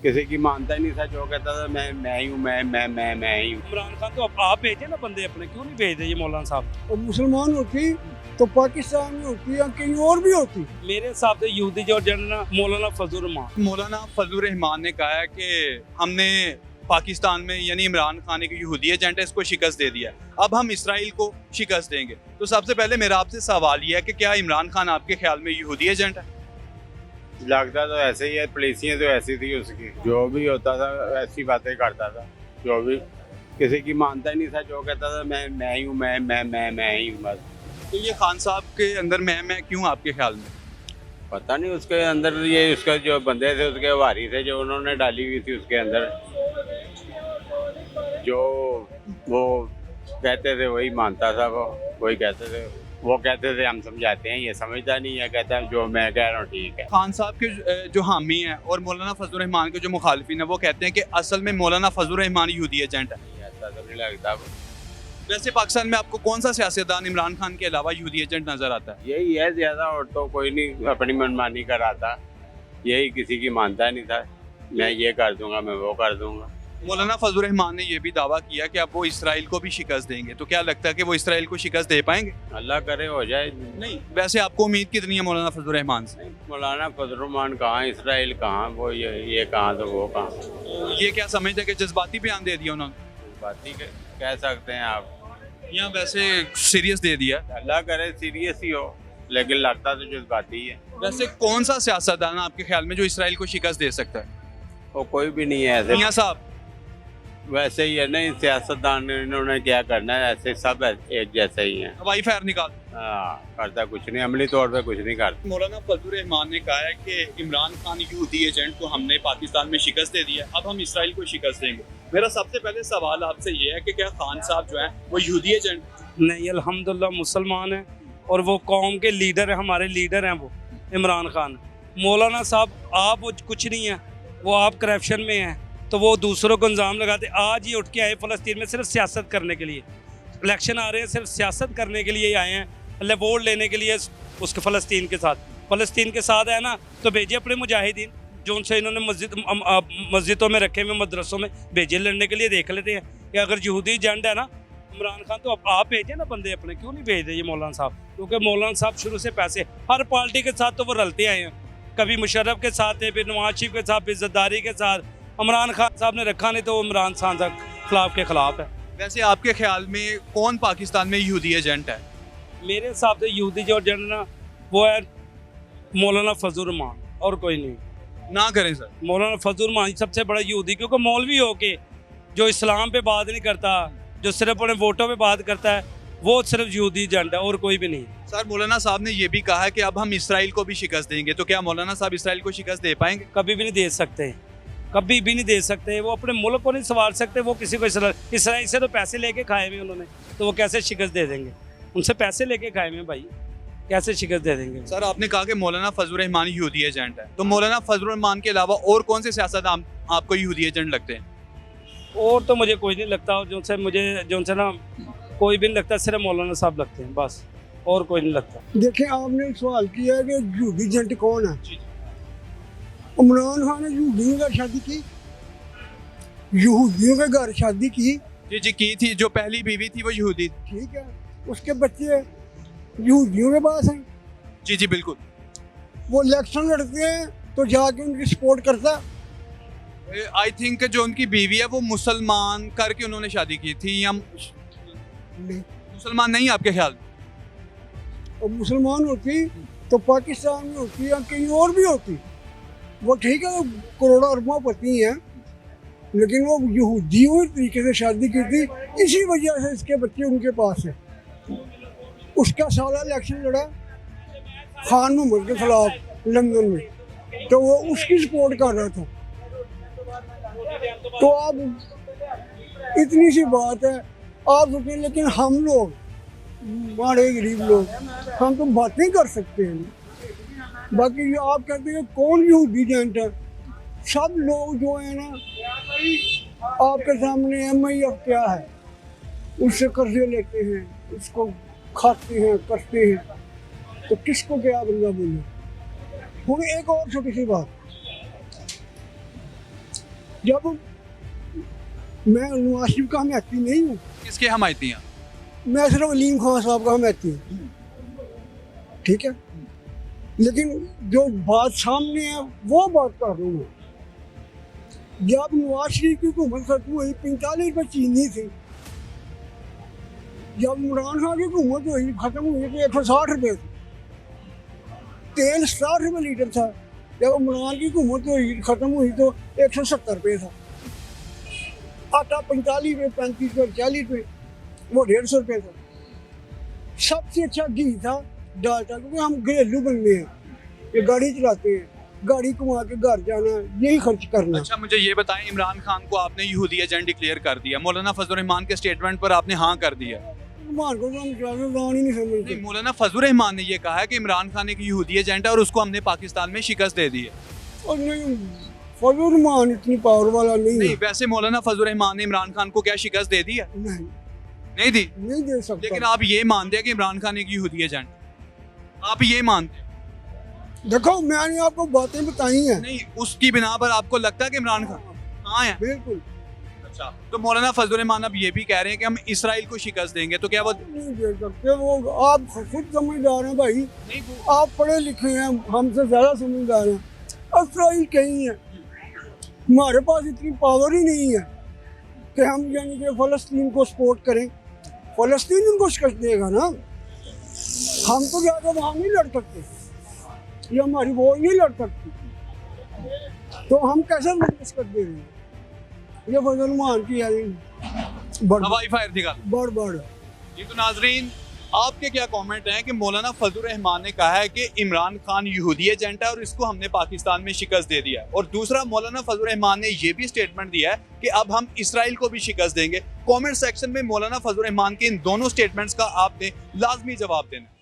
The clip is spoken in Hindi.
किसी की मानता ही नहीं था। जो कहता था मैं ही हूँ, मैं ही हूँ। इमरान खान तो आप भेजे ना बंदे अपने, क्यों नहीं भेजते ये मौलाना साहब? और मुसलमान होती तो पाकिस्तान में होती या कहीं और भी होती। मेरे हिसाब से यहूदी जो जनरल मौलाना फजल रहमान। मौलाना फजल रहमान ने कहा है कि हमने पाकिस्तान में यानी इमरान खान एक यहूदी एजेंट है, इसको शिकस्त दे दिया है, अब हम इसराइल को शिकस्त देंगे। तो सबसे पहले मेरा आपसे सवाल यह है कि क्या इमरान खान आपके ख्याल में यहूदी एजेंट है? लगता तो ऐसे ही है, पुलिसियाँ तो ऐसी थी उसकी, जो भी होता था ऐसी बातें करता था। जो भी किसी की मानता ही नहीं था। जो कहता था मैं ही हूँ, मैं ही हूँ बस। तो ये खान साहब के अंदर मैं क्यों आपके ख्याल में? पता नहीं उसके अंदर ये उसका जो बंदे थे उसके वारी थे, जो उन्होंने डाली हुई थी उसके अंदर, जो वो कहते थे वही मानता था। वो वही कहते थे, वो कहते थे हम समझाते हैं, ये समझता नहीं है, कहता है जो मैं कह रहा हूँ ठीक है। खान साहब के जो हामी हैं और मौलाना फजल रहमान के जो मुखालिफिन हैं वो कहते हैं कि असल में मौलाना फजल रहमान यहूदी एजेंट है। ऐसा तो नहीं लगता। वैसे पाकिस्तान में आपको कौन सा सियासतदान इमरान खान के अलावा यहूदी एजेंट नजर आता है? यही है ज्यादा, और तो कोई नहीं अपनी मनमानी कराता। यही किसी की मानता नहीं था, मैं ये कर दूंगा, मैं वो कर दूंगा। मौलाना फजल रहमान ने यह भी दावा किया कि अब वो इसराइल को भी शिकस्त देंगे, तो क्या लगता है कि वो इसराइल को शिकस्त दे पाएंगे? अल्लाह करे हो जाए। नहीं, वैसे आपको उम्मीद कितनी है मौलाना फजल रहमान से? मौलाना फजल रहमान कहाँ, इसराइल कहाँ, वो ये कहाँ तो वो कहाँ। ये क्या समझते हैं कि जज्बाती बयान दे दिया उन्होंने, बात ही कह सकते हैं आप, या वैसे सीरियस दे दिया? अल्लाह करे सीरियस ही हो, लेकिन लगता तो जज्बाती है। वैसे कौन सा सियासतदान आपके ख्याल में जो इसराइल को शिकस्त दे सकता है? वो कोई भी नहीं है ऐसे। मियां साहब, वैसे ही है नहीं, सियासतदान इन्होंने क्या करना है, ऐसे सब एक जैसे ही हैं। हवाई फायर निकाल। हाँ, करता कुछ नहीं, अमली तौर पे कुछ नहीं करता। मौलाना फजल रहमान ने कहा है कि इमरान खान यहूदी एजेंट को हमने पाकिस्तान में शिकस्त दे दिया, अब हम इसराइल को शिकस्त देंगे। मेरा सबसे पहले सवाल आपसे ये है कि क्या खान साहब जो है वो यहूदी एजेंट? नहीं, अल्हम्दुलिल्लाह मुसलमान है और वो कौम के लीडर है, हमारे लीडर हैं वो इमरान खान। मौलाना साहब आप वो कुछ नहीं है, वो आप करप्शन में हैं, तो वो दूसरों को इल्ज़ाम लगाते। आज ये उठ के आए फ़लस्तीन में सिर्फ सियासत करने के लिए, इलेक्शन आ रहे हैं, सिर्फ सियासत करने के लिए ही आए हैं, मतलब वोट लेने के लिए उसके फ़लस्तीन के साथ है ना, तो भेजे अपने मुजाहिदीन जो उनसे इन्होंने मस्जिदों में रखे हुए, मदरसों में भेजे लड़ने के लिए। देख लेते हैं कि अगर यहूदी एजेंट है ना इमरान खान, तो आप भेजें ना बंदे अपने, क्यों नहीं भेजते ये मौलाना साहब? क्योंकि मौलाना साहब शुरू से पैसे हर पार्टी के साथ तो वो रलते आए हैं, कभी मुशर्रफ के साथ थे, फिर नवाज शरीफ के साथ, फिर जरदारी के साथ। इमरान खान साहब ने रखा नहीं तो वो इमरान खान साहब के खिलाफ है। वैसे आपके ख्याल में कौन पाकिस्तान में यहूदी एजेंट है? मेरे हिसाब से यहूदी जो जनरल वो है मौलाना फजल रहमान, और कोई नहीं। ना करें सर। मौलाना फजल रहमान सबसे बड़ा यहूदी, क्योंकि मौलवी हो के जो इस्लाम पे बात नहीं करता, जो सिर्फ अपने वोटों पे बात करता है, वो सिर्फ यहूदी एजेंट है और कोई भी नहीं। सर मौलाना साहब ने यह भी कहा है कि अब हम इसराइल को भी शिकस्त देंगे, तो क्या मौलाना साहब इसराइल को शिकस्त दे पाएंगे? कभी भी नहीं दे सकते, कभी भी नहीं दे सकते। वो अपने मुल्क को नहीं संवार सकते, वो किसी को इसराइल से तो पैसे लेके खाए हुए उन्होंने, तो वो कैसे शिकस्त दे देंगे? उनसे पैसे लेके खाए हुए भाई, कैसे शिकस्त दे देंगे? सर आपने कहा कि मौलाना फजल रहमान यहूदी एजेंट है, तो मौलाना फजल रहमान के अलावा और कौन से सियासतदान आपको यहूदी एजेंट लगते हैं? और तो मुझे कोई नहीं लगता, और जो उनसे ना कोई भी नहीं लगता, सिर्फ मौलाना साहब लगते हैं बस, और कोई नहीं लगता। देखिए, आपने सवाल किया है कि यहूदी एजेंट कौन है। इमरान खान ने यहूदियों के घर शादी की, यहूदियों के घर शादी की। जी की थी, जो पहली बीवी थी वो यहूदी। ठीक है, उसके बच्चे यहूदियों के पास हैं। जी बिल्कुल। वो इलेक्शन लड़ते हैं तो जाके उनकी सपोर्ट करता। आई थिंक जो उनकी बीवी है वो मुसलमान करके उन्होंने शादी की थी, या नहीं, मुसलमान नहीं आपके ख्याल? और मुसलमान होती तो पाकिस्तान में होती या कहीं और भी होती। वो ठीक है, करोड़ों अरबों पति हैं, लेकिन वो यहूदियों तरीके से शादी की थी, इसी वजह से इसके बच्चे उनके पास हैं। उसका साला इलेक्शन लड़ा खान मोहम्मद के खिलाफ लंदन में, तो वो उसकी सपोर्ट कर रहा था। तो अब इतनी सी बात है, आप सोचें, लेकिन हम लोग बड़े गरीब लोग, हम तो बातें कर सकते हैं। बाकी जो आप कहते हैं कौन यहूदी एजेंट है, सब लोग जो है ना, आपके सामने MIF क्या है, उससे कर्जे लेते हैं, उसको खाते हैं, करते हैं, तो किसको क्या बंदा बोले। एक और छोटी सी बात, जब मैं नवाज शरीफ का हमायती नहीं हूँ, किसके हमायती हैं? मैं सिर्फ अलीम खान साहब का हमायती हूँ, ठीक है, लेकिन जो बात सामने है वो बात कर रहा हूँ। जब नवाज शरीफ की हुकूमत खत्म हुई 45 रुपये चीनी थी, जब इमरान खान की हुकूमत हुई खत्म हुई तो 160 रुपये थी, तेल 60 रुपये लीटर था। जब इमरान की हुकूमत हुई खत्म हुई तो 170 रुपये था। आटा 45 रुपये, 35 रुपये, 40 रुपये, वो 150 रुपये था। सबसे अच्छा घी था, दाल था, क्योंकि हम घरेलू बंदे हैं, ये गाड़ी चलाते हैं, गाड़ी कमा के घर जाना, यही खर्च करना। अच्छा मुझे ये बताएं, इमरान खान को आपने यहूदी एजेंट डिक्लेयर कर दिया, मौलाना फजल रहमान के स्टेटमेंट पर आपने हाँ कर दिया। मान को तो हम जान ही नहीं समझते। नहीं, मौलाना फजल रहमान ने ये कहा है कि इमरान खान एक यहूदी एजेंट है और उसको हमने पाकिस्तान में शिकस्त दे दी है। और नहीं, फजल रहमान इतनी पावर वाला नहीं नहीं है। वैसे मौलाना फजल रहमान ने इमरान खान को क्या शिकस्त दे दी है? नहीं, नहीं दी। नहीं दे सकता। लेकिन आप ये मानते हैं कि इमरान खान एक यहूदी एजेंट, आप ये मानते हैं? देखो मैंने आपको बातें बताई हैं। नहीं, उसकी बिना पर आपको लगता है कि इमरान खान हाँ है? बिल्कुल अच्छा, तो मौलाना फजल रहमान अब ये भी कह रहे हैं कि हम इसराइल को शिकस्त देंगे, तो क्या वो नहीं दे सकते। वो आप खुद समझदार हैं भाई, नहीं वो आप पढ़े लिखे हैं, हमसे ज़्यादा समझदार हैं। इसराइल कहीं है, हमारे पास इतनी पावर ही नहीं है कि हम यानी कि फ़लस्तीन को सपोर्ट करें। फ़लस्तीन उनको शिकस्त देगा ना, हम तो ज़्यादा वहाँ नहीं लड़ सकते, ये हमारी वो नहीं लड़ सकती, तो हम कैसे उनको शिकस्त दे रहे हैं? ये फजल रहमान की है हवाई फायर थी गल। बड़ जी तो नाजरीन, आपके क्या कमेंट हैं कि मौलाना फजल रहमान ने कहा है कि इमरान खान यहूदी एजेंट है और इसको हमने पाकिस्तान में शिकस्त दे दिया है, और दूसरा मौलाना फजल रहमान ने ये भी स्टेटमेंट दिया है कि अब हम इसराइल को भी शिकस्त देंगे। कमेंट सेक्शन में मौलाना फजल रहमान के इन दोनों स्टेटमेंट्स का आपने लाजमी जवाब देना है।